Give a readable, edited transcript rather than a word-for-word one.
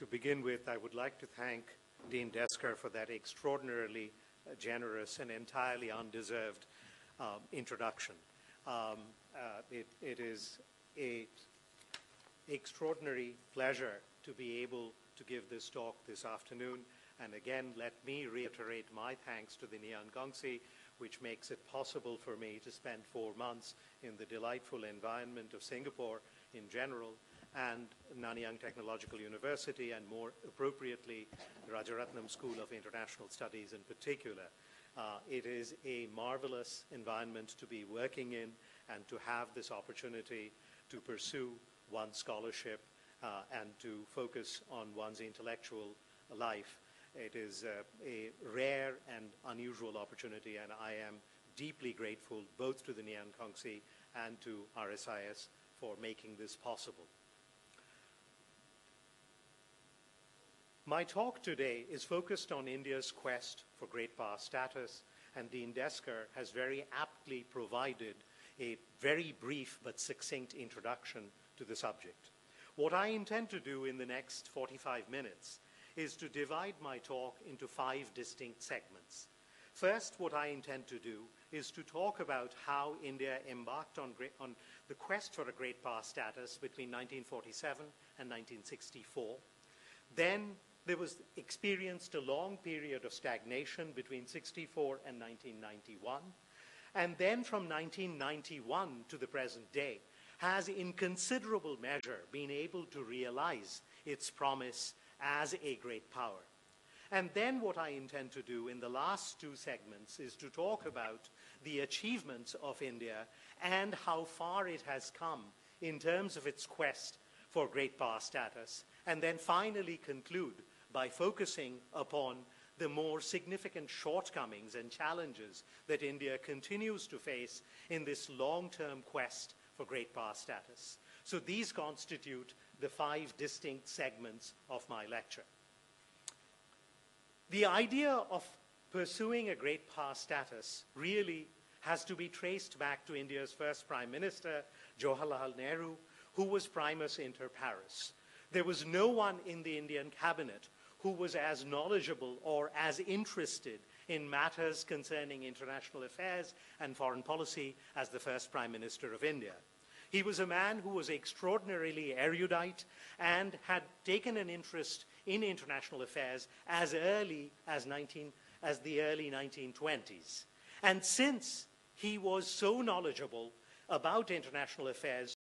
To begin with, I would like to thank Dean Desker for that extraordinarily generous and entirely undeserved introduction. It is an extraordinary pleasure to be able to give this talk this afternoon. And again, let me reiterate my thanks to the Nyan Gongsi, which makes it possible for me to spend 4 months in the delightful environment of Singapore in general, and Nanyang Technological University, and more appropriately, Rajaratnam School of International Studies in particular. It is a marvelous environment to be working in and to have this opportunity to pursue one's scholarship and to focus on one's intellectual life. It is a rare and unusual opportunity, and I am deeply grateful both to the Nyan Gongsi and to RSIS for making this possible. My talk today is focused on India's quest for great power status, and Dean Desker has very aptly provided a very brief but succinct introduction to the subject. What I intend to do in the next 45 minutes is to divide my talk into 5 distinct segments. First, what I intend to do is to talk about how India embarked on the quest for a great power status between 1947 and 1964. Then there was experienced a long period of stagnation between 64 and 1991. And then from 1991 to the present day has in considerable measure been able to realize its promise as a great power. And then what I intend to do in the last 2 segments is to talk about the achievements of India and how far it has come in terms of its quest for great power status, and then finally conclude by focusing upon the more significant shortcomings and challenges that India continues to face in this long-term quest for great power status. So these constitute the 5 distinct segments of my lecture. The idea of pursuing a great power status really has to be traced back to India's first Prime Minister, Jawaharlal Nehru, who was primus inter pares. There was no one in the Indian cabinet who was as knowledgeable or as interested in matters concerning international affairs and foreign policy as the first Prime Minister of India. He was a man who was extraordinarily erudite and had taken an interest in international affairs as early as the early 1920s. And since he was so knowledgeable about international affairs,